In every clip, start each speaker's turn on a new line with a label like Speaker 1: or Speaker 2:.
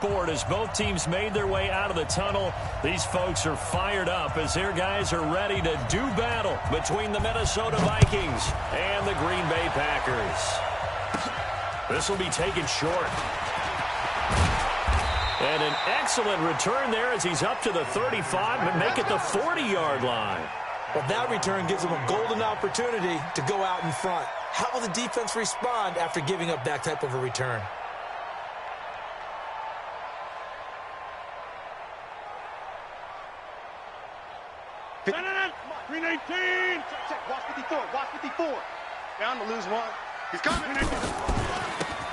Speaker 1: Board as both teams made their way out of the tunnel. These folks are fired up as their guys are ready to do battle between the Minnesota Vikings and the Green Bay Packers. This will be taken short. And an excellent return there as he's up to the 35 and make it the 40-yard line.
Speaker 2: Well, that return gives him a golden opportunity to go out in front. How will the defense respond after giving up that type of a return?
Speaker 3: Green 18. Check. Watch 54. Watch 54. Down to lose one. He's coming.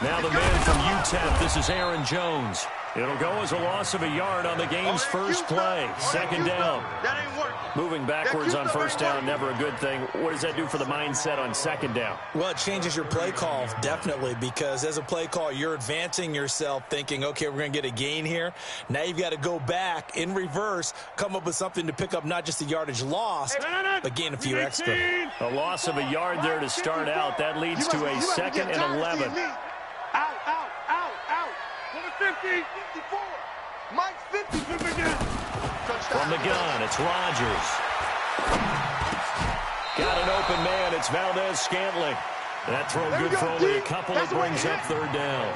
Speaker 1: Now the man from UTEP. This is Aaron Jones. It'll go as a loss of a yard on the game's first play. Second down.
Speaker 3: That ain't work.
Speaker 1: Moving backwards on first down, never a good thing. What does that do for the mindset on second down?
Speaker 2: Well, it changes your play call, definitely, because as a play call, you're advancing yourself thinking, okay, we're going to get a gain here. Now you've got to go back in reverse, come up with something to pick up not just the yardage lost, but gain a few extra.
Speaker 1: A loss of a yard there to start out. That leads to a second and 11.
Speaker 3: Out. Number 50. 54. Mike's 50.
Speaker 1: From the gun, it's Rodgers. Got an open man. It's Valdez-Scantling. That throw good for only a couple. It brings up third down.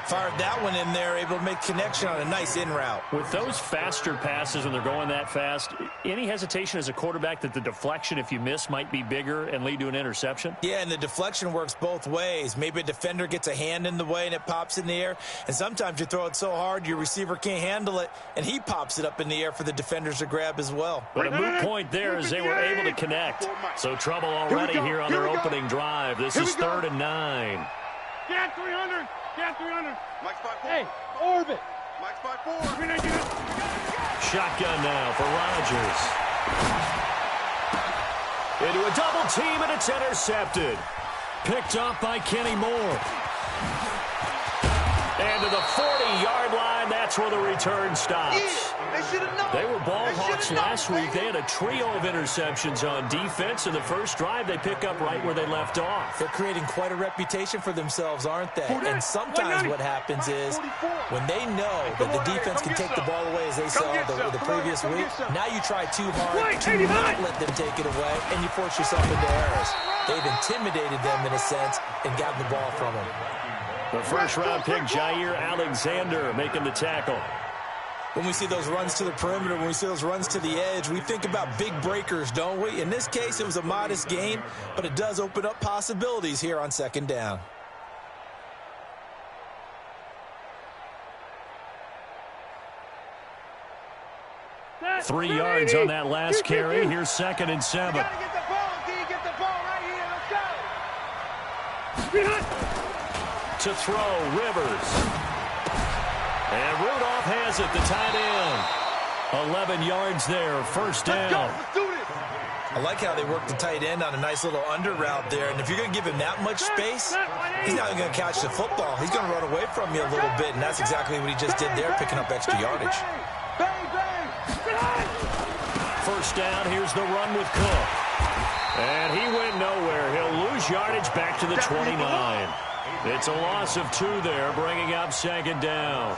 Speaker 2: Fired that one in there, able to make connection on a nice in route.
Speaker 1: With those faster passes when they're going that fast, any hesitation as a quarterback that the deflection, if you miss, might be bigger and lead to an interception?
Speaker 2: Yeah, and the deflection works both ways. Maybe a defender gets a hand in the way and it pops in the air, and sometimes you throw it so hard your receiver can't handle it, and he pops it up in the air for the defenders to grab as well.
Speaker 1: But a moot point there as they were able to connect. So trouble already here on their opening drive. This is 3rd and 9.
Speaker 3: Get 300. Get 300. Mike's 5-4. Hey, orbit. Mike's 5-4.
Speaker 1: Shotgun now for Rodgers. Into a double team, and it's intercepted. Picked up by Kenny Moore. And to the 40-yard line, that's where the return stops. They were ball hawks last week. They had a trio of interceptions on defense. In the first drive, they pick up right where they left off.
Speaker 2: They're creating quite a reputation for themselves, aren't they? And sometimes what happens is when they know that the defense can take the ball away, as they saw the previous week, now you try too hard to not let them take it away, and you force yourself into errors. They've intimidated them in a sense and gotten the ball from them.
Speaker 1: The first-round pick, Jair Alexander, making the tackle.
Speaker 2: When we see those runs to the perimeter, when we see those runs to the edge, we think about big breakers, don't we? In this case, it was a modest gain, but it does open up possibilities here on second down.
Speaker 1: Three yards on that last carry. Here's 2nd and 7.
Speaker 3: You gotta get the ball, D. Get the ball right here. Let's go.
Speaker 1: To throw, Rivers. And Rudolph has it, the tight end. 11 yards there, first down.
Speaker 3: Let's do this.
Speaker 2: I like how they work the tight end on a nice little under route there. And if you're going to give him that much space, he's not even going to catch the football. He's going to run away from you a little bit, and that's exactly what he just did there, picking up extra yardage.
Speaker 1: First down, here's the run with Cook. And he went nowhere. He'll lose yardage back to the 29. It's a loss of 2 there, bringing up second down.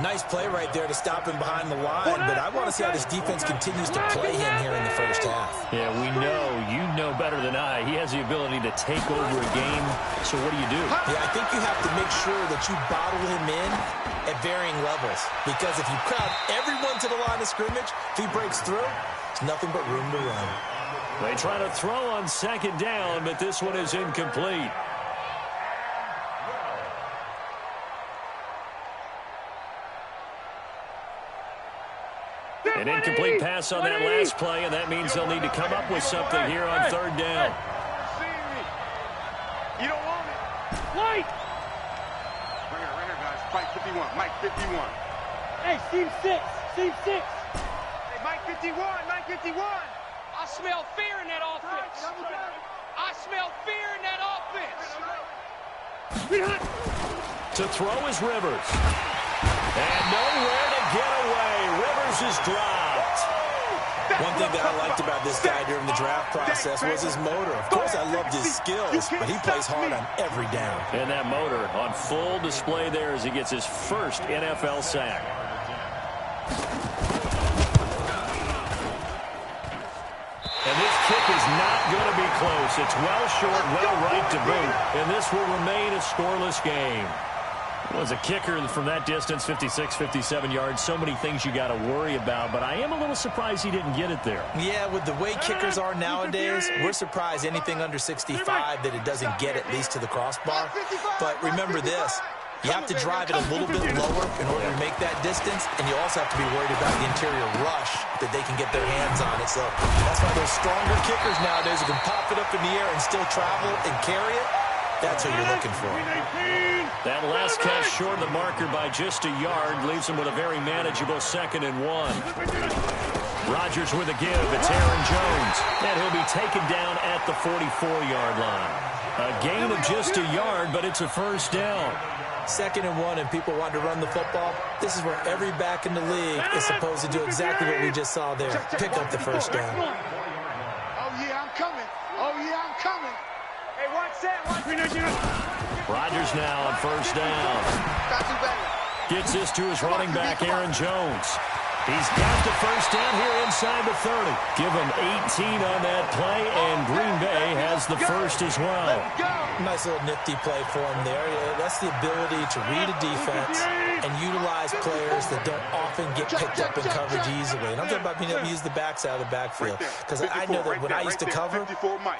Speaker 2: Nice play right there to stop him behind the line, but I want to see how this defense continues to play him here in the first half.
Speaker 1: Yeah, we know, you know better than I, he has the ability to take over a game. So what do you do?
Speaker 2: Yeah, I think you have to make sure that you bottle him in at varying levels, because if you crowd everyone to the line of scrimmage, if he breaks through, it's nothing but room to run.
Speaker 1: They try to throw on second down, but this one is incomplete. An incomplete pass on that last play, and that means they'll need to come up with something here on third down.
Speaker 3: You don't want it. White! Right here, guys. Mike 51. Mike 51. Hey, Steve 6. Steve 6. Hey, Mike 51. Mike 51.
Speaker 4: I smell fear in that offense. I smell fear in that offense.
Speaker 1: To throw is Rivers. And nowhere to get away. Rivers is dropped.
Speaker 2: One one thing that I liked about this guy during the draft process was his motor. Of course, I loved his skills, but he plays hard on every down.
Speaker 1: And that motor on full display there as he gets his first NFL sack. And this kick is not going to be close. It's well short, well right to boot. And this will remain a scoreless game. Was a kicker from that distance, 56, 57 yards. So many things you got to worry about, but I am a little surprised he didn't get it there.
Speaker 2: Yeah, with the way kickers are nowadays, we're surprised anything under 65 that it doesn't get at least to the crossbar. But remember this, you have to drive it a little bit lower in order to make that distance, and you also have to be worried about the interior rush that they can get their hands on it. So that's why those stronger kickers nowadays who can pop it up in the air and still travel and carry it, that's what you're looking for.
Speaker 1: That last catch short of the marker by just a yard leaves him with a very manageable 2nd and 1. Rodgers with a give. It's Aaron Jones. And he'll be taken down at the 44-yard line. A gain of just a yard, but it's a first down.
Speaker 2: 2nd and 1, and people want to run the football. This is where every back in the league is supposed to do exactly what we just saw there. Pick up the first down.
Speaker 3: Oh, yeah, I'm coming. Oh, yeah, I'm coming. Hey, watch that.
Speaker 1: Rodgers now on first down. Gets this to his running back, Aaron Jones. He's got the first down here inside the 30. Give him 18 on that play, and Green Bay has the first as well.
Speaker 2: Nice little nifty play for him there. That's the ability to read a defense and utilize players that don't often get picked up in coverage easily. And I'm talking about being able to use the backs out of the backfield. Because I know that when I used to cover,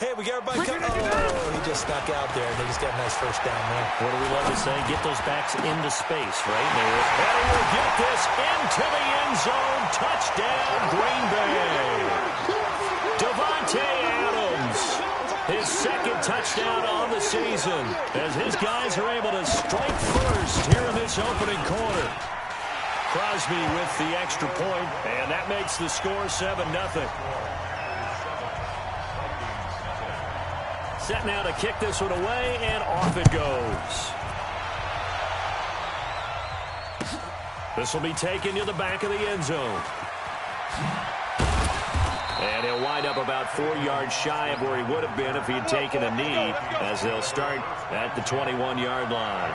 Speaker 2: hey, we got everybody covered. Oh, he just stuck out there, and they just got a nice first down there.
Speaker 1: What do we love to say? Get those backs into space, right? And he will get this into the end zone. Touchdown, Green Bay. Davante Adams. His 2nd touchdown on the season as his guys are able to strike first here in this opening quarter. Crosby with the extra point, and that makes the score 7-0. Set now to kick this one away, and off it goes. This will be taken to the back of the end zone. And he'll wind up about 4 yards shy of where he would have been if he had taken a knee, as they'll start at the 21-yard line.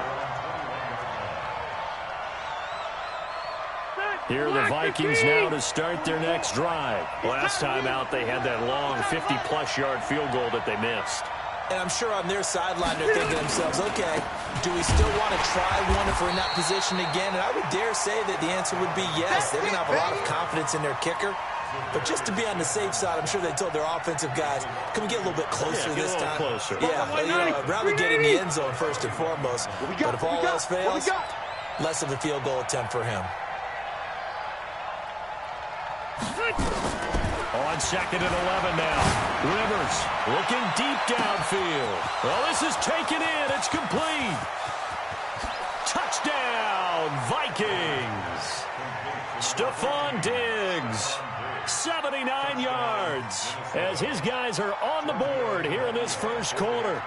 Speaker 1: Here are the Vikings now to start their next drive. Last time out, they had that long 50-plus yard field goal that they missed.
Speaker 2: And I'm sure on their sideline they're thinking to themselves, okay, do we still want to try one if we're in that position again? And I would dare say that the answer would be yes. They're going to have a lot of confidence in their kicker. But just to be on the safe side, I'm sure they told their offensive guys, can we get a little bit closer this time?
Speaker 1: Closer.
Speaker 2: Yeah, I'd rather get in the end zone first and foremost. But if all else fails, less of a field goal attempt for him.
Speaker 1: On 2nd and 11 now. Rivers looking deep downfield. Well, this is taken in. It's complete. Touchdown, Vikings. Stephon Diggs, 79 yards, as his guys are on the board here in this first quarter.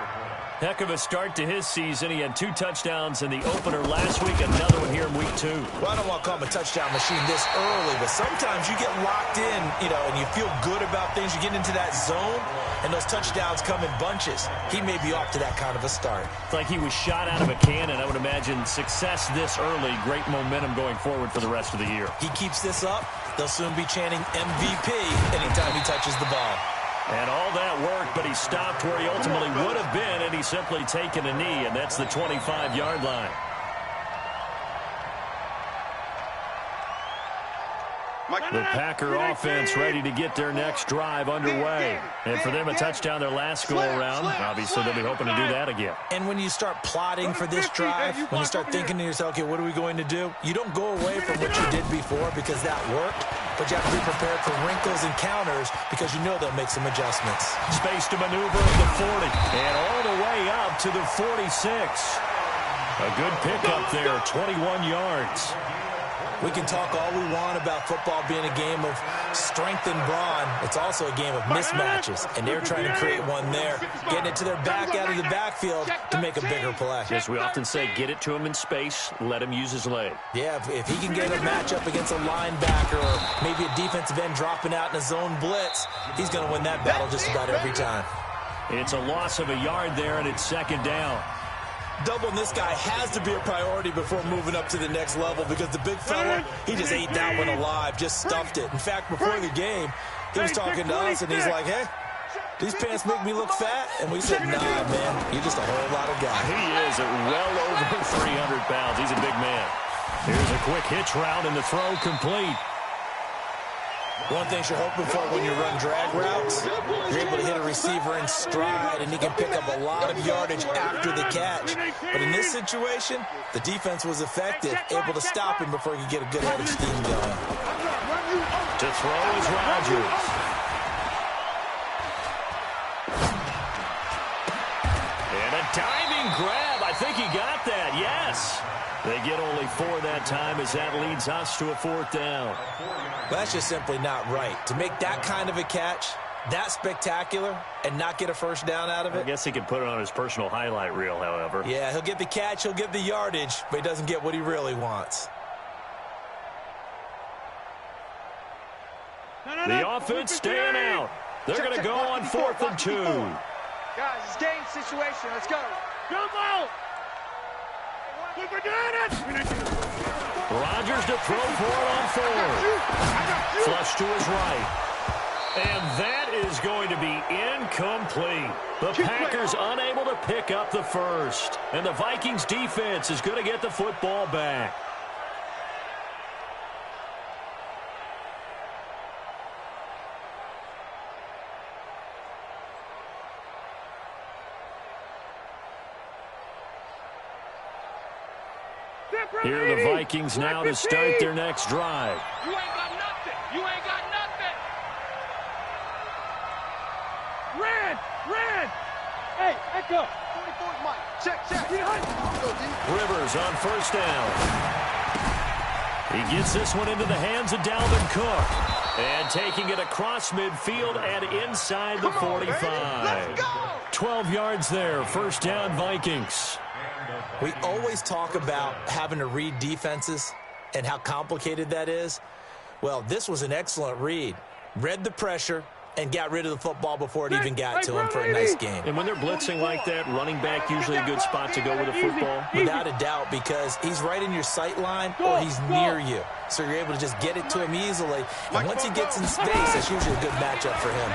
Speaker 1: Heck of a start to his season. He had 2 touchdowns in the opener last week, another one here in week 2.
Speaker 2: Well, I don't want to call him a touchdown machine this early, but sometimes you get locked in, and you feel good about things. You get into that zone, and those touchdowns come in bunches. He may be off to that kind of a start.
Speaker 1: It's like he was shot out of a cannon. I would imagine success this early, great momentum going forward for the rest of the year.
Speaker 2: He keeps this up, they'll soon be chanting MVP anytime he touches the ball.
Speaker 1: And all that worked, but he stopped where he ultimately would have been, and he's simply taken a knee, and that's the 25-yard line. The Packer offense ready to get their next drive underway. And for them, a touchdown their last go-around. Obviously, they'll be hoping to do that again.
Speaker 2: And when you start plotting for this drive, when you start thinking to yourself, okay, what are we going to do? You don't go away from what you did before because that worked. But you have to be prepared for wrinkles and counters because you know they'll make some adjustments.
Speaker 1: Space to maneuver at the 40. And all the way up to the 46. A good pickup there, 21 yards.
Speaker 2: We can talk all we want about football being a game of strength and brawn. It's also a game of mismatches, and they're trying to create one there, getting it to their back out of the backfield to make a bigger play.
Speaker 1: As we often say, get it to him in space, let him use his leg.
Speaker 2: Yeah, if he can get a matchup against a linebacker or maybe a defensive end dropping out in a zone blitz, he's going to win that battle just about every time.
Speaker 1: It's a loss of a yard there, and it's second down.
Speaker 2: Doubling this guy has to be a priority before moving up to the next level because the big fella, he just ate that one alive, just stuffed it. In fact, before the game, he was talking to us, and he's like, hey, these pants make me look fat? And we said, nah, man, you're just a whole lot of guy.
Speaker 1: He is at well over 300 pounds. He's a big man. Here's a quick hitch route, and the throw complete.
Speaker 2: One thing you're hoping for when you run drag routes, you're able to hit a receiver in stride, and he can pick up a lot of yardage after the catch. But in this situation, the defense was effective, able to stop him before he could get a good head of steam going.
Speaker 1: To throw is Rodgers. And a diving grab. I think he got that, yes. They get only 4 that time as that leads us to a 4th down.
Speaker 2: That's just simply not right. To make that kind of a catch, that spectacular, and not get a first down out of it.
Speaker 1: I guess he could put it on his personal highlight reel, however.
Speaker 2: Yeah, he'll get the catch, he'll get the yardage, but he doesn't get what he really wants.
Speaker 1: The offense staying out. They're going to go on 4th and 2.
Speaker 3: Guys, it's game situation. Let's go. Jump out.
Speaker 1: Rodgers to throw for it on 4th. Flush to his right. And that is going to be incomplete. The Packers unable to pick up the first. And the Vikings defense is going to get the football back. Here are the Vikings now to start their next drive.
Speaker 4: You ain't got nothing. You ain't got nothing.
Speaker 3: Red. Hey, echo. 44 Mike. Check.
Speaker 1: Rivers on first down. He gets this one into the hands of Dalvin Cook. And taking it across midfield and inside the 45. 12 yards there. First down, Vikings.
Speaker 2: We always talk about having to read defenses and how complicated that is. Well, this was an excellent read. Read the pressure and got rid of the football before it even got to him for a nice game.
Speaker 1: And when they're blitzing like that, running back usually a good spot to go with a football?
Speaker 2: Without a doubt, because he's right in your sight line or he's near you. So you're able to just get it to him easily. And once he gets in space, that's usually a good matchup for him.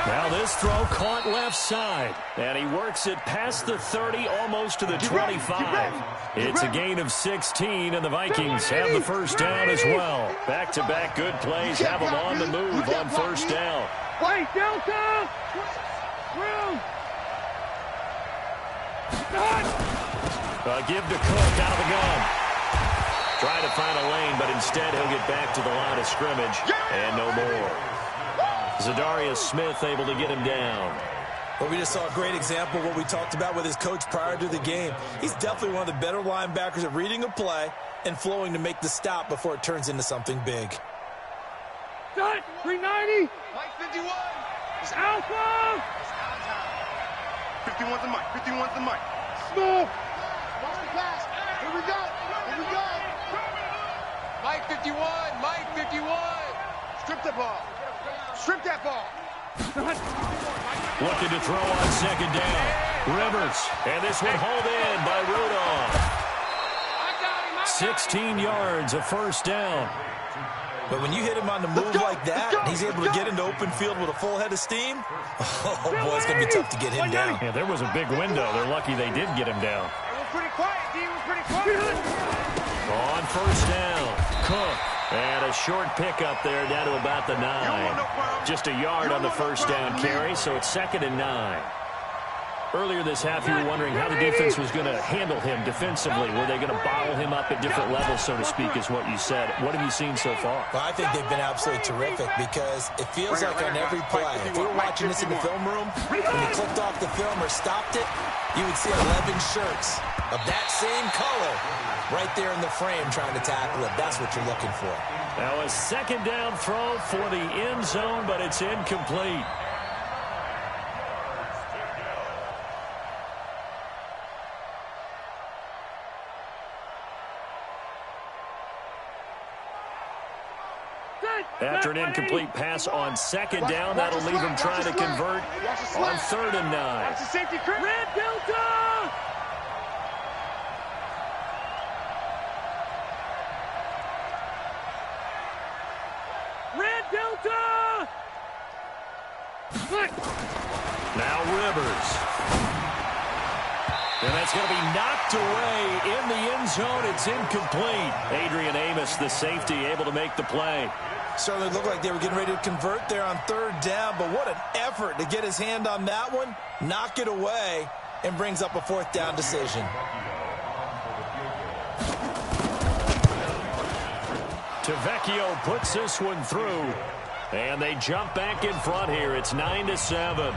Speaker 1: Now this throw caught left side. And he works it past the 30, almost to the 25. It's a gain of 16, and the Vikings have the first down as well. Back-to-back good plays have them on the move on first down.
Speaker 3: Wait, Delta! Room!
Speaker 1: Give to Cook out of the gun. Trying to find a lane, but instead he'll get back to the line of scrimmage. And no more. Zadarius Smith able to get him down.
Speaker 2: Well, we just saw a great example of what we talked about with his coach prior to the game. He's definitely one of the better linebackers at reading a play and flowing to make the stop before it turns into something big.
Speaker 3: Cut! 390!
Speaker 4: Mike 51.
Speaker 3: It's Alpha!
Speaker 5: 51's the mic. 51's the mic.
Speaker 3: Smith!
Speaker 5: Watch the pass. Here we go.
Speaker 4: Mike 51. Mike 51.
Speaker 5: Strip the ball. Strip that ball.
Speaker 1: Looking to throw on second down. Rivers. And this one hauled in by Rudolph. 16 yards, a first down.
Speaker 2: But when you hit him on the move like that, and he's able to get into open field with a full head of steam, oh, boy, it's going to be tough to get him down.
Speaker 1: Yeah, there was a big window. They're lucky they did get him down.
Speaker 3: It was pretty quiet, D. It was pretty quiet.
Speaker 1: On first down, Cook. And a short pickup there down to about the 9. Just a yard on the first down carry, so it's 2nd and 9. Earlier this half, you were wondering how the defense was going to handle him defensively. Were they going to bottle him up at different levels, so to speak, is what you said. What have you seen so far?
Speaker 2: Well, I think they've been absolutely terrific because it feels like on every play, if we were watching this in the film room, when he clicked off the film or stopped it, you would see 11 shirts of that same color right there in the frame trying to tackle it. That's what you're looking for.
Speaker 1: Now a second down throw for the end zone, but it's incomplete. After an incomplete pass on second down, that'll leave him trying to convert on 3rd and 9.
Speaker 3: Red Delta! Red Delta!
Speaker 1: Now Rivers. And that's going to be knocked away in the end zone. It's incomplete. Adrian Amos, the safety, able to make the play.
Speaker 2: Certainly looked like they were getting ready to convert there on 3rd down, but what an effort to get his hand on that one, knock it away, and brings up a 4th down decision.
Speaker 1: Tavecchio puts this one through, and they jump back in front here. It's 9-7.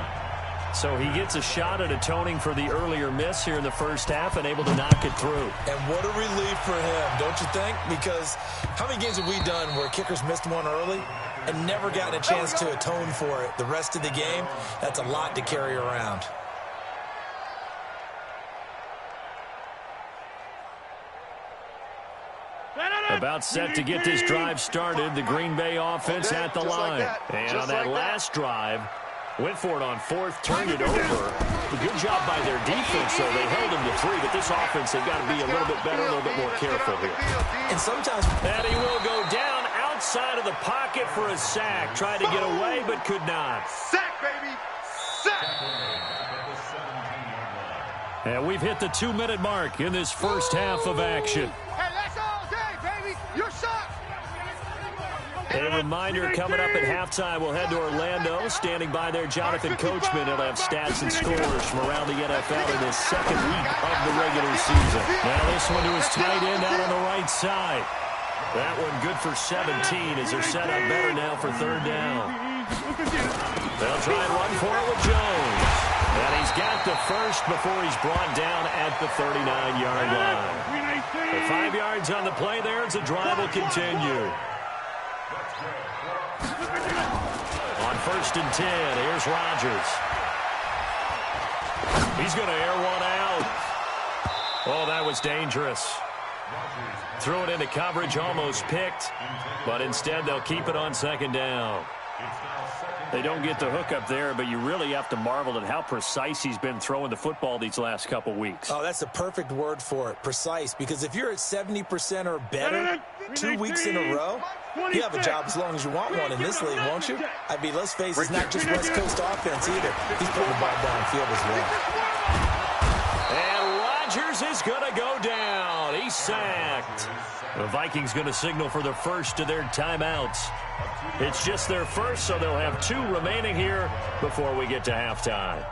Speaker 1: So he gets a shot at atoning for the earlier miss here in the first half and able to knock it through.
Speaker 2: And what a relief for him, don't you think? Because how many games have we done where kickers missed one early and never gotten a chance to atone for it the rest of the game? That's a lot to carry around.
Speaker 1: About set to get this drive started, the Green Bay offense at the line. And on that last drive, went for it on 4th, turned it over. A good job by their defense, though. They held him to 3, but this offense, they've got to be a little bit better, a little bit more careful here.
Speaker 2: And sometimes...
Speaker 1: And he will go down outside of the pocket for a sack. Tried to get away, but could not.
Speaker 5: Sack, baby! Sack!
Speaker 1: And we've hit the 2-minute mark in this first half of action.
Speaker 5: Hey, that's all day, baby! You're sucked!
Speaker 1: A reminder, coming up at halftime, we'll head to Orlando. Standing by there, Jonathan Coachman. He'll have stats and scores from around the NFL in his 2nd week of the regular season. Now this one to his tight end out on the right side. That one good for 17 as they're set up better now for 3rd down. They'll try and run for it with Jones. And he's got the first before he's brought down at the 39-yard line. The 5 yards on the play there as the drive will continue. On 1st and 10, here's Rodgers. He's going to air one out. Oh, that was dangerous. Threw it into coverage, almost picked, but instead they'll keep it on 2nd down. They don't get the hook up there, but you really have to marvel at how precise he's been throwing the football these last couple weeks.
Speaker 2: Oh, that's a perfect word for it, precise, because if you're at 70% or better 2 weeks in a row, you have a job as long as you want one in this league, won't you? I mean, let's face it, it's not just West Coast offense either. He's putting the ball downfield as well.
Speaker 1: And Rodgers is going to go down. He's sacked. The Vikings going to signal for the first of their timeouts. It's just their first, so they'll have 2 remaining here before we get to halftime.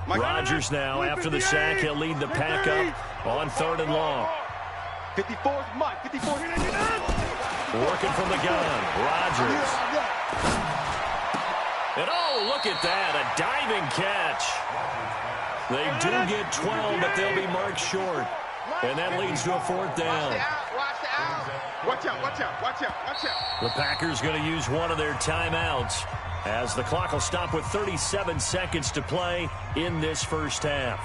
Speaker 1: Rodgers now, after the sack, he'll lead the pack up on 3rd and long.
Speaker 5: 54, Mike, 54.
Speaker 1: Working from the gun, Rodgers. And oh, look at that, a diving catch. They do get 12, but they'll be marked short. And that leads to a 4th down.
Speaker 5: Watch the out. Watch out, watch out, watch out, watch out.
Speaker 1: The Packers going to use one of their timeouts as the clock will stop with 37 seconds to play in this first half.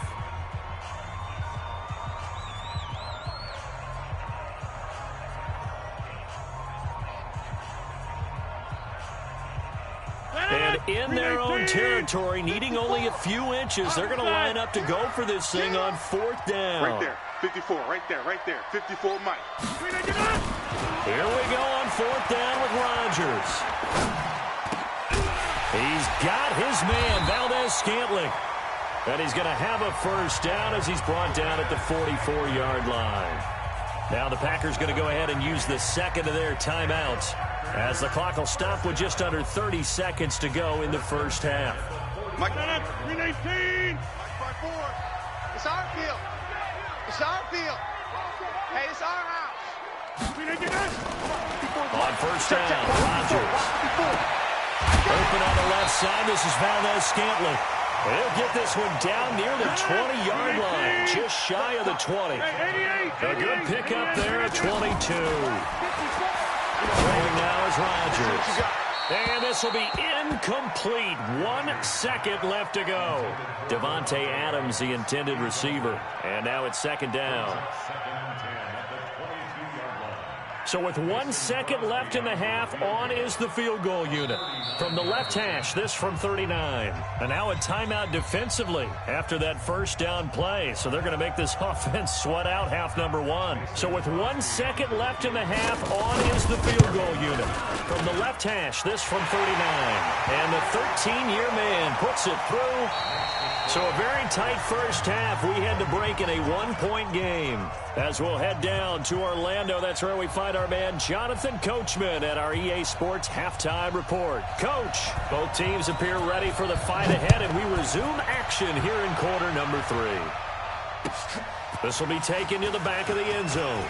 Speaker 1: And in their own territory, needing only a few inches, they're going to line up to go for this thing on 4th down.
Speaker 5: Right there, 54, right there, right there. 54, Mike.
Speaker 1: Here we go on 4th down with Rodgers. He's got his man, Valdez-Scantling. And he's going to have a first down as he's brought down at the 44-yard line. Now the Packers going to go ahead and use the second of their timeouts as the clock will stop with just under 30 seconds to go in the first half.
Speaker 5: Mike, 319. It's our field. It's our field. Hey, it's our house.
Speaker 1: On 1st down, Rodgers. Open on the left side. This is Valdez-Scantling. They'll get this one down near the 20-yard line, just shy of the 20. A good pickup there at 22. Throwing now is Rodgers. And this will be incomplete. 1 second left to go. Devontae Adams, the intended receiver. And now it's second down. So with 1 second left in the half, on is the field goal unit. From the left hash, this from 39. And now a timeout defensively after that first down play. So they're going to make this offense sweat out half number 1. So with 1 second left in the half, on is the field goal unit. From the left hash, this from 39. And the 13-year man puts it through. So a very tight first half. We had to break in a 1-point game. As we'll head down to Orlando, that's where we find our man Jonathan Coachman at our EA Sports Halftime Report. Coach, both teams appear ready for the fight ahead, and we resume action here in quarter number 3. This will be taken to the back of the end zone.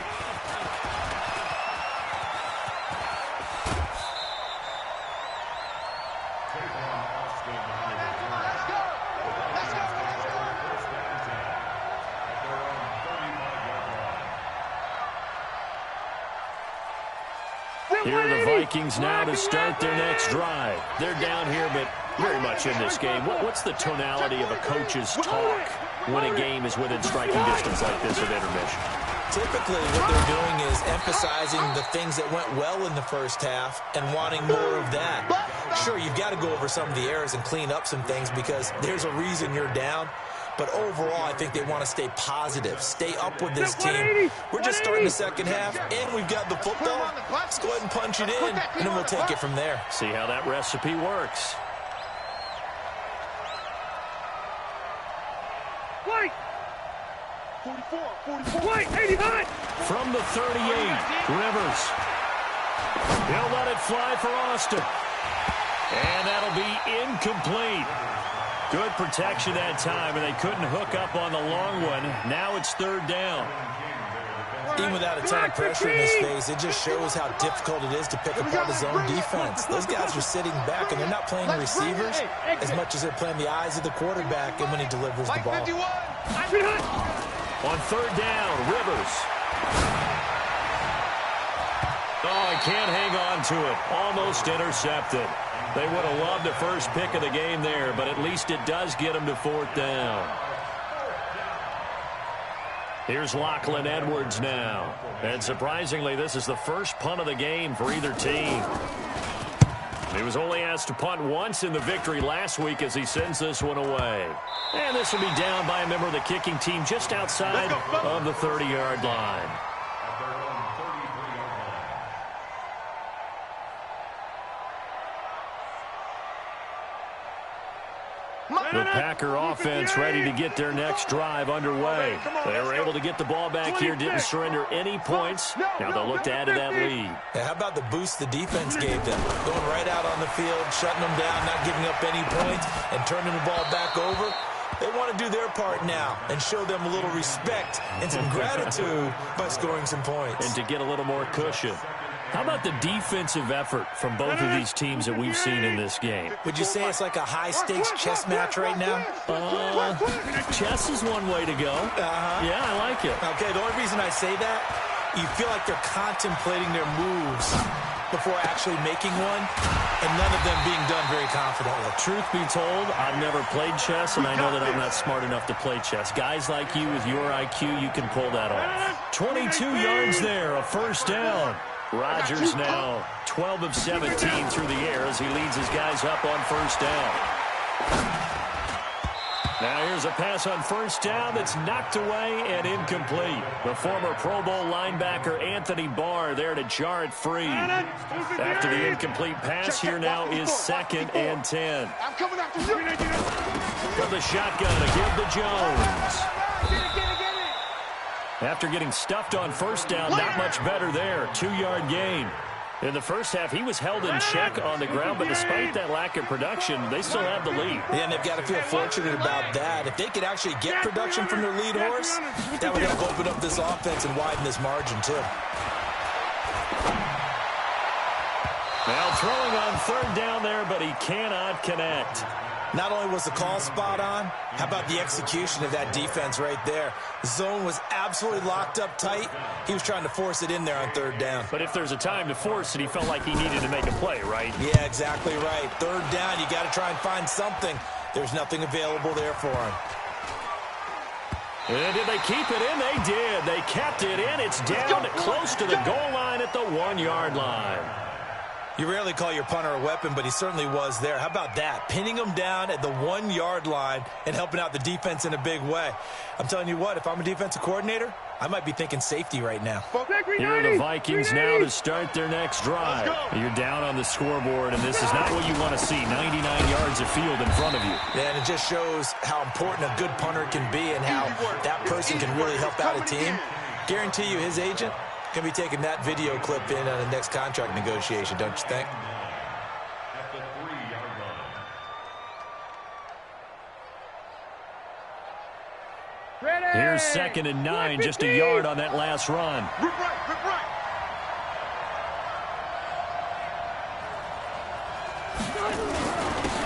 Speaker 1: Here are the Vikings now to start their next drive. They're down here, but very much in this game. What's the tonality of a coach's talk when a game is within striking distance like this of intermission?
Speaker 2: Typically, what they're doing is emphasizing the things that went well in the first half and wanting more of that. Sure, you've got to go over some of the errors and clean up some things because there's a reason you're down. But overall, I think they want to stay positive, stay up with this team. We're just starting the second half, and we've got the football. Let's go ahead and punch it in, and then we'll take it from there.
Speaker 1: See how that recipe works.
Speaker 3: White! 44. White, 89!
Speaker 1: From the 38, Rivers. He'll let it fly for Austin. And that'll be incomplete. Good protection that time, and they couldn't hook up on the long one. Now it's third down.
Speaker 2: Even without a ton of pressure in his face, it just shows how difficult it is to pick apart his own defense. Those guys are sitting back, and they're not playing receivers as much as they're playing the eyes of the quarterback and when he delivers the ball.
Speaker 1: On third down, Rivers. Oh, he can't hang on to it. Almost intercepted. They would have loved the first pick of the game there, but at least it does get them to fourth down. Here's Lachlan Edwards now. And surprisingly, this is the first punt of the game for either team. He was only asked to punt once in the victory last week as he sends this one away. And this will be down by a member of the kicking team just outside of the 30-yard line. The Packer offense ready to get their next drive underway. They were able to get the ball back here, didn't surrender any points. Now they'll look to add to that lead.
Speaker 2: Yeah, how about the boost the defense gave them? Going right out on the field, shutting them down, not giving up any points, and turning the ball back over. They want to do their part now and show them a little respect and some gratitude by scoring some points.
Speaker 1: And to get a little more cushion. How about the defensive effort from both of these teams that we've seen in this game?
Speaker 2: Would you say it's like a high-stakes chess match right now?
Speaker 1: Chess is one way to go. Yeah, I like it.
Speaker 2: Okay, the only reason I say that, you feel like they're contemplating their moves before actually making one, and none of them being done very confidently.
Speaker 1: Truth be told, I've never played chess, and I know that I'm not smart enough to play chess. Guys like you with your IQ, you can pull that off. 22 yards there, a first down. Rodgers now 12 of 17 through the air as he leads his guys up on first down. Now here's a pass on first down that's knocked away and incomplete. The former Pro Bowl linebacker Anthony Barr there to jar it free. After the incomplete pass, here now is 2nd and 10. From the shotgun to give to Jones. After getting stuffed on first down, not much better there. 2-yard gain. In the first half, he was held in check on the ground, but despite that lack of production, they still have the lead.
Speaker 2: Yeah, and they've got to feel fortunate about that. If they could actually get production from their lead horse, that would help open up this offense and widen this margin, too.
Speaker 1: Now throwing on third down there, but he cannot connect.
Speaker 2: Not only was the call spot on, how about the execution of that defense right there? The zone was absolutely locked up tight. He was trying to force it in there on third down.
Speaker 1: But if there's a time to force it, he felt like he needed to make a play, right?
Speaker 2: Yeah, exactly right. Third down, you got to try and find something. There's nothing available there for him.
Speaker 1: And did they keep it in? They did. They kept it in. It's down close to the goal line at the 1-yard line.
Speaker 2: You rarely call your punter a weapon, but he certainly was there. How about that? Pinning him down at the 1-yard line and helping out the defense in a big way. I'm telling you what, if I'm a defensive coordinator, I might be thinking safety right now.
Speaker 1: Here are the Vikings now to start their next drive. You're down on the scoreboard, and this is not what you want to see. 99 yards of field in front of you.
Speaker 2: Yeah, and it just shows how important a good punter can be and how that person can really help out a team. Guarantee you his agent can be taking that video clip in on the next contract negotiation, don't you think?
Speaker 1: Here's 2nd and 9, just a yard on that last run.
Speaker 5: Rip right.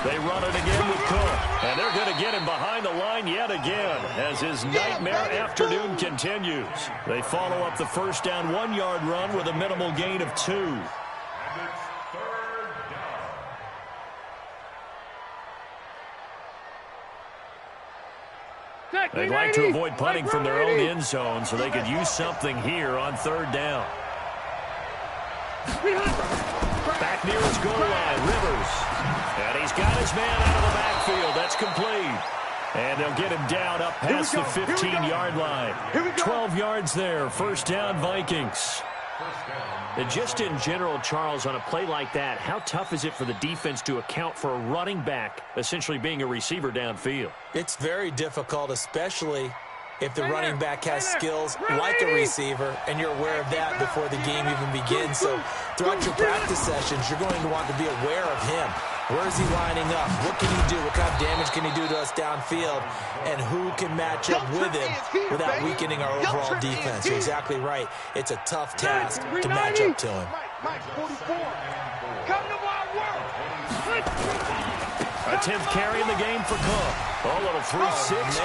Speaker 1: They run it again with Cook, and they're going to get him behind the line yet again as his nightmare afternoon continues. They follow up the first down 1-yard run with a minimal gain of 2. They'd like to avoid punting from their own end zone, so they could use something here on third down. Back near his goal line, Rivers. And he's got his man out of the backfield. That's complete. And they'll get him down up past the 15-yard line. 12 yards there. First down, Vikings. And just in general, Charles, on a play like that, how tough is it for the defense to account for a running back essentially being a receiver downfield?
Speaker 2: It's very difficult, especially if the running back has skills like a receiver, and you're aware of that before the game even begins. So throughout your practice sessions, you're going to want to be aware of him. Where is he lining up? What can he do? What kind of damage can he do to us downfield? And who can match up with him without weakening our overall defense? You're exactly right. It's a tough task to match up to him.
Speaker 5: Mike, 44. Come to my work.
Speaker 1: A 10th carry in the game for Cook. A little 360.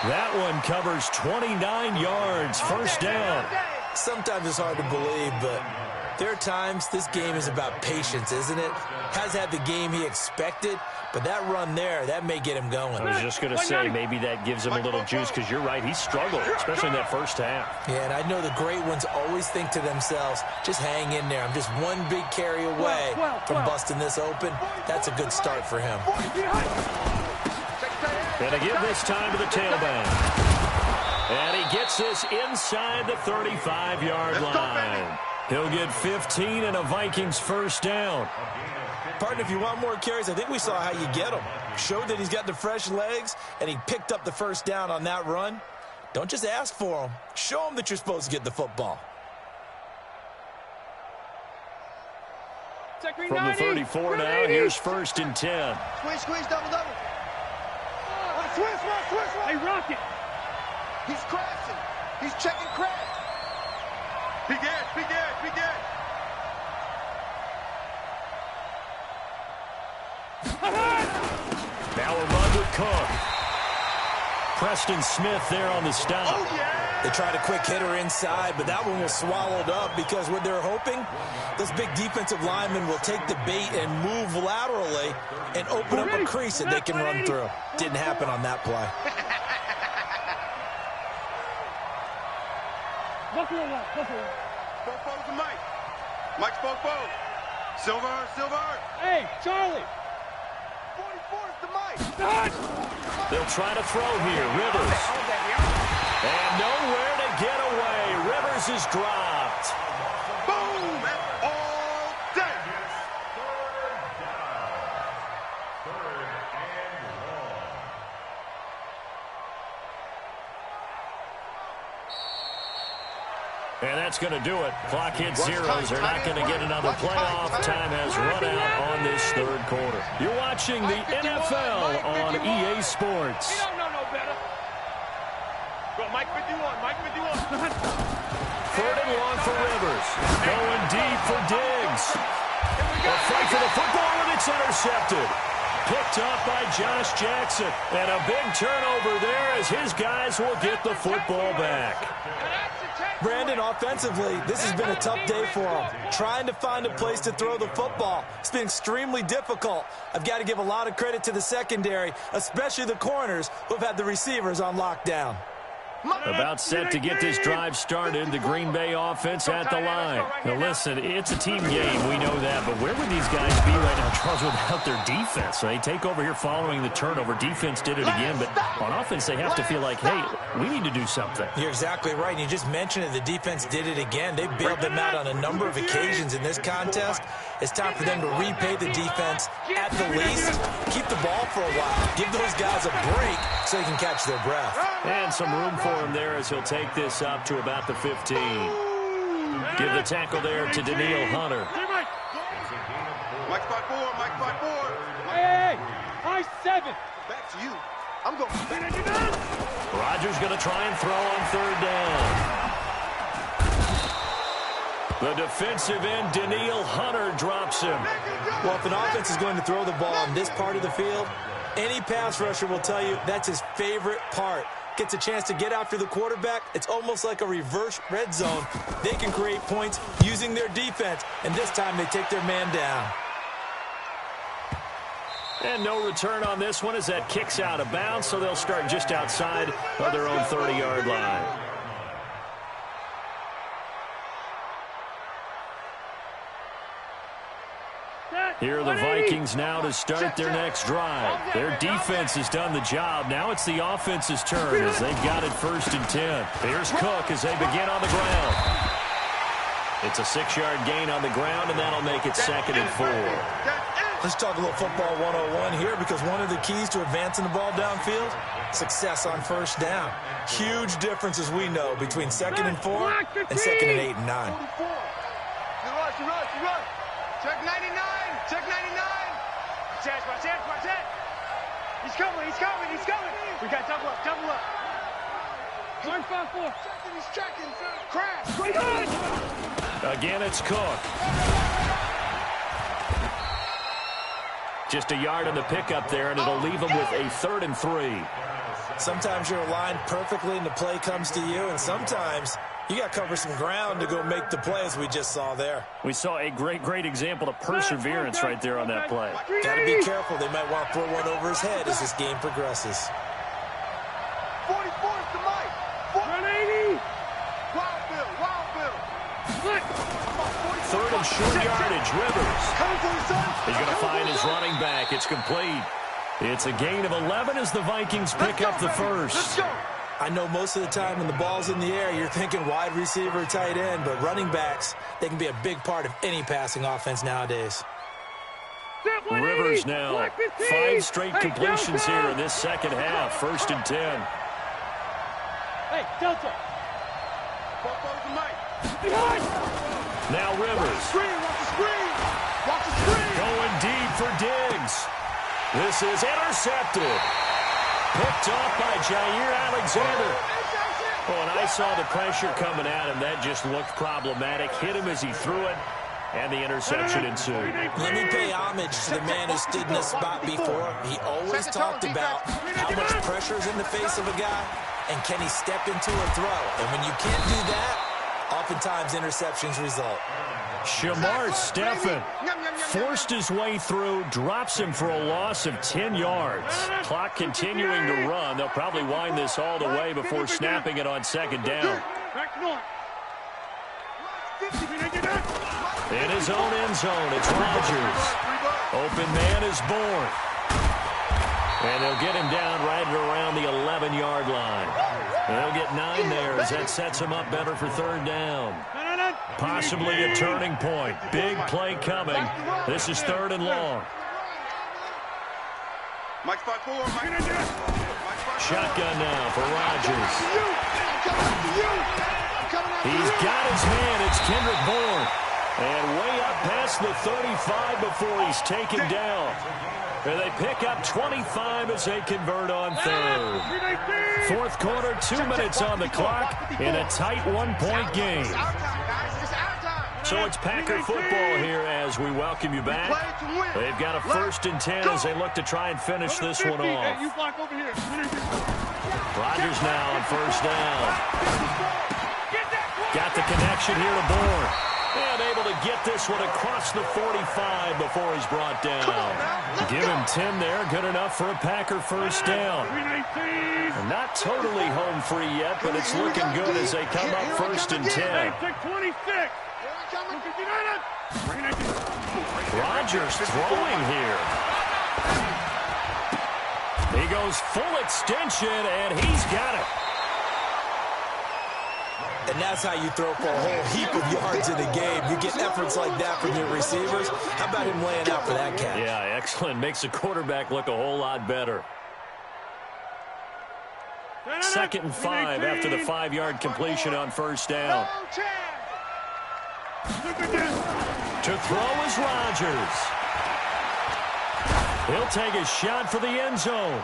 Speaker 1: That one covers 29 yards. First down.
Speaker 2: Sometimes it's hard to believe, but there are times this game is about patience, isn't it? Has had the game he expected, but that run there, that may get him going.
Speaker 1: I was just going to say, maybe that gives him a little juice, because you're right, he struggled, especially in that first half.
Speaker 2: Yeah, and I know the great ones always think to themselves, just hang in there. I'm just one big carry away from busting this open. That's a good start for him.
Speaker 1: And to give this time to the tailback. And he gets this inside the 35-yard line. He'll get 15 and a Vikings first down.
Speaker 2: Partner, if you want more carries, I think we saw how you get them. Showed that he's got the fresh legs, and he picked up the first down on that run. Don't just ask for them. Show them that you're supposed to get the football.
Speaker 1: From the 34 now, here's 1st and 10.
Speaker 5: Squeeze, double. Switch.
Speaker 3: Hey, Rocket.
Speaker 5: He's crashing. He's checking crash. Big edge.
Speaker 1: Now a run with Cook. Preston Smith there on the stop.
Speaker 5: Oh, yeah.
Speaker 2: They tried a quick hitter inside, but that one was swallowed up because what they're hoping, those big defensive linemen will take the bait and move laterally and open up a crease that they can run through. Didn't happen on that play.
Speaker 5: Both to Mike. Mike's both. Silver.
Speaker 3: Hey, Charlie.
Speaker 5: 44 to Mike.
Speaker 1: They'll try to throw here. Rivers. And nowhere to get away. Rivers is dropped.
Speaker 5: Boom! All day.
Speaker 1: And that's going to do it. Clock hits zeros. They're not going to get another playoff. Time has run out on this third quarter. You're watching the NFL on EA Sports.
Speaker 4: He don't know no better.
Speaker 5: Go, Mike 51.
Speaker 1: 3rd and long for Rivers. Going deep for Diggs. A fight for the football, and it's intercepted. Picked up by Josh Jackson. And a big turnover there as his guys will get the football back.
Speaker 2: Brandon, offensively, this has been a tough day for him. Trying to find a place to throw the football. It's been extremely difficult. I've got to give a lot of credit to the secondary, especially the corners who have had the receivers on lockdown.
Speaker 1: About set to get this drive started, the Green Bay offense at the line. Now listen, it's a team game, we know that, but where would these guys be right now, Charles, without their defense? So they take over here following the turnover. Defense did it again, but on offense they have to feel like, hey, we need to do something.
Speaker 2: You're exactly right. You just mentioned it. The defense did it again. They bailed them out on a number of occasions in this contest. It's time for them to repay the defense at the least. Keep the ball for a while. Give those guys a break so they can catch their breath.
Speaker 1: And some room for him there as he'll take this up to about the 15. Give the tackle there to Daniil Hunter.
Speaker 5: Mike 5-4, Mike 5-4.
Speaker 4: Hey, high 7.
Speaker 5: Back to you. I'm going.
Speaker 1: Rodgers going to try and throw on third down. The defensive end, Daniil Hunter, drops him.
Speaker 2: Well, if an offense is going to throw the ball on this part of the field, any pass rusher will tell you that's his favorite part. Gets a chance to get after the quarterback. It's almost like a reverse red zone. They can create points using their defense, and this time they take their man down.
Speaker 1: And no return on this one as that kicks out of bounds, so they'll start just outside of their own 30-yard line. Here are the Vikings now to start their next drive. Their defense has done the job. Now it's the offense's turn as they've got it 1st and 10. Here's Cook as they begin on the ground. It's a 6-yard gain on the ground, and that'll make it 2nd and 4.
Speaker 2: Let's talk a little football 101 here, because one of the keys to advancing the ball downfield, success on 1st down. Huge difference, as we know, between 2nd and 4 and 2nd and 8 and 9.
Speaker 5: Run. Check 99. Check 99. Watch it. He's coming. We got double up.
Speaker 4: 1-5-4.
Speaker 5: He's checking. Crash.
Speaker 1: Again, it's Cook. Just a yard on the pickup there, and it'll leave them with a 3rd and 3.
Speaker 2: Sometimes you're aligned perfectly and the play comes to you, and sometimes you got to cover some ground to go make the play, as we just saw there.
Speaker 1: We saw a great example of perseverance right there on that play.
Speaker 2: Got to be careful. They might want to throw one over his head as this game progresses.
Speaker 5: 44 to Mike.
Speaker 4: 180.
Speaker 5: Wild Bill.
Speaker 1: 3rd and short yardage, Rivers. He's going to find his running back. It's complete. It's a gain of 11 as the Vikings pick up the 1st.
Speaker 5: Let's go.
Speaker 2: I know most of the time when the ball's in the air, you're thinking wide receiver, tight end, but running backs, they can be a big part of any passing offense nowadays.
Speaker 1: Rivers now, 5 straight completions here in this second half. 1st and 10.
Speaker 4: Hey, Delta.
Speaker 1: Now Rivers.
Speaker 5: Watch the screen.
Speaker 1: Going deep for Diggs. This is intercepted. Picked off by Jair Alexander. Oh, and I saw the pressure coming at him. That just looked problematic. Hit him as he threw it, and the interception ensued.
Speaker 2: Let me pay homage to the man who stood in this spot before. He always talked about how much pressure is in the face of a guy, and can he step into a throw. And when you can't do that, oftentimes interceptions result.
Speaker 1: Shamar Stephen forced his way through, drops him for a loss of 10 yards. Clock continuing to run. They'll probably wind this all the way before snapping it on 2nd down. In his own end zone, it's Rodgers. Open man is born. And they'll get him down right around the 11-yard line. They'll get 9 there as that sets him up better for 3rd down. Possibly a turning point. Big play coming. This is 3rd and long.
Speaker 5: Mike 5-4.
Speaker 1: Shotgun now for Rodgers. He's got his man. It's Kendrick Bourne. And way up past the 35 before he's taken down. And they pick up 25 as they convert on 3rd. 4th quarter, 2 minutes on the clock in a tight 1-point game. So it's Packer football here as we welcome you back. They've got a 1st and 10 as they look to try and finish this one off. Rodgers now on 1st down. Got the connection here to Bourne. And able to get this one across the 45 before he's brought down. Give him 10 there. Good enough for a Packer 1st down. And not totally home free yet, but it's looking good as they come up 1st and 10. Rodgers throwing here. He goes full extension, and he's got it.
Speaker 2: And that's how you throw for a whole heap of yards in a game. You get efforts like that from your receivers. How about him laying out for that catch?
Speaker 1: Yeah, excellent. Makes the quarterback look a whole lot better. 2nd and 5 after the 5-yard completion on 1st down. To throw is Rodgers. He'll take a shot for the end zone.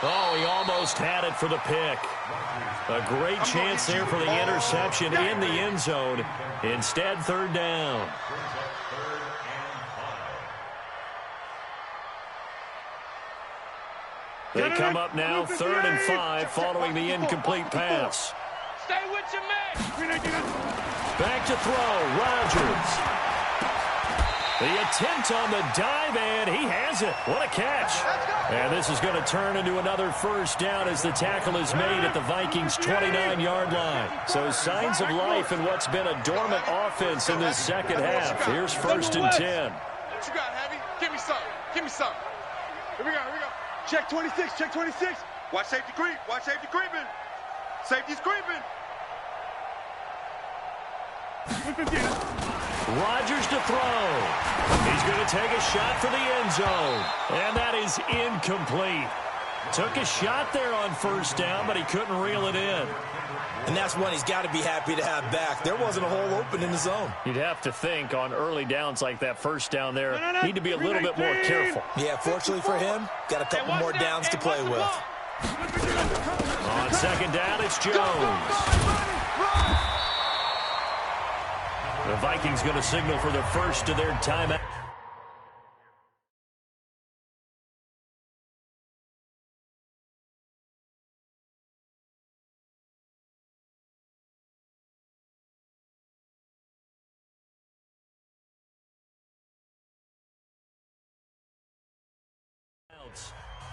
Speaker 1: Oh, he almost had it for the pick. A great chance there for the interception in the end zone. Instead, 3rd down. They come up now 3rd and 5 following the incomplete pass.
Speaker 4: Stay with your man.
Speaker 1: Back to throw, Rodgers. The attempt on the dive, and he has it. What a catch. And this is going to turn into another 1st down as the tackle is made at the Vikings' 29-yard line. So signs of life in what's been a dormant offense in this 2nd half. Here's 1st and 10.
Speaker 5: What you got, Heavy? Give me some. Give me some. Here we go, here we go. Check 26, check 26. Watch safety creep. Watch safety creeping. Safety's creeping.
Speaker 1: Rodgers to throw. He's going to take a shot for the end zone. And that is incomplete. Took a shot there on 1st down, but he couldn't reel it in.
Speaker 2: And that's one he's got to be happy to have back. There wasn't a hole open in the zone.
Speaker 1: You'd have to think on early downs like that 1st down there, need to be a little bit more careful.
Speaker 2: Yeah, fortunately for him, got a couple more downs to play with.
Speaker 1: On 2nd down, it's Jones. The Vikings going to signal for the first of their timeout.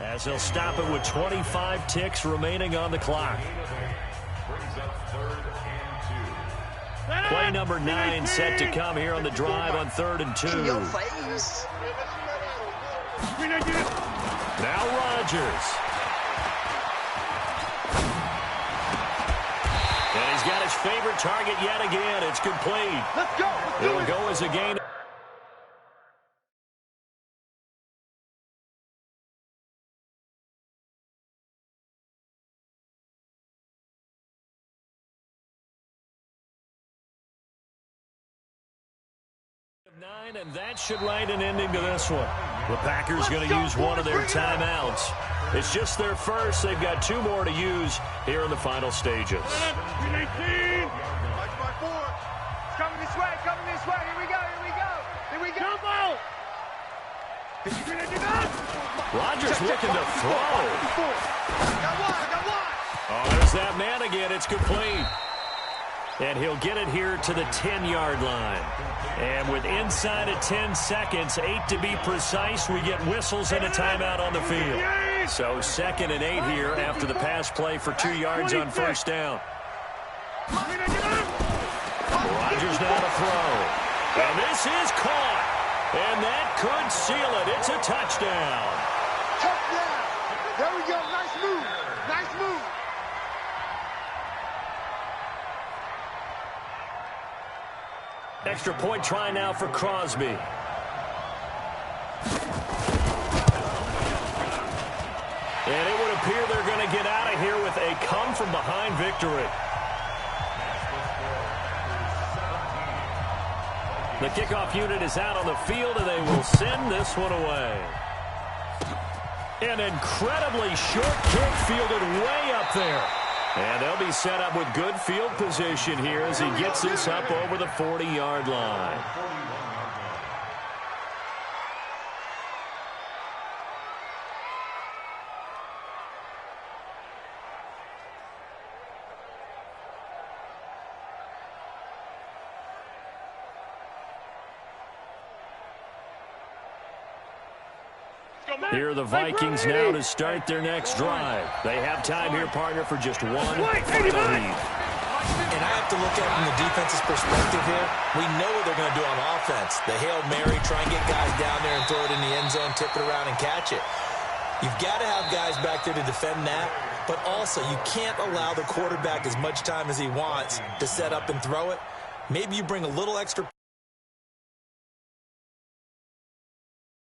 Speaker 1: As he'll stop it with 25 ticks remaining on the clock. Play number 9 set to come here on the drive on 3rd and 2. Now Rodgers. And he's got his favorite target yet again. It's complete.
Speaker 5: Let's go.
Speaker 1: It'll go as a gain. And that should write an ending to this one. The Packers going to use one of their timeouts. It's just their first. They've got 2 more to use here in the final stages.
Speaker 5: It's coming this way, coming this way. Here we go, here we go. Here we go.
Speaker 1: Rodgers looking to throw.
Speaker 5: Got one.
Speaker 1: Oh, there's that man again. It's complete. And he'll get it here to the 10-yard line. And with inside of 10 seconds, 8 to be precise, we get whistles and a timeout on the field. So 2nd and 8 here after the pass play for 2 yards on 1st down. Rodgers now to throw. And this is caught. And that could seal it. It's a touchdown.
Speaker 5: Touchdown. There we go. Nice move. Nice move.
Speaker 1: Extra point try now for Crosby. And it would appear they're going to get out of here with a come-from-behind victory. The kickoff unit is out on the field, and they will send this one away. An incredibly short kick fielded way up there. And they'll be set up with good field position here as he gets this up over the 40-yard line. Here are the Vikings now to start their next drive. They have time here, partner, for just one final read.
Speaker 2: And I have to look at it from the defense's perspective here. We know what they're going to do on offense. The Hail Mary, try and get guys down there and throw it in the end zone, tip it around and catch it. You've got to have guys back there to defend that, but also you can't allow the quarterback as much time as he wants to set up and throw it. Maybe you bring a little extra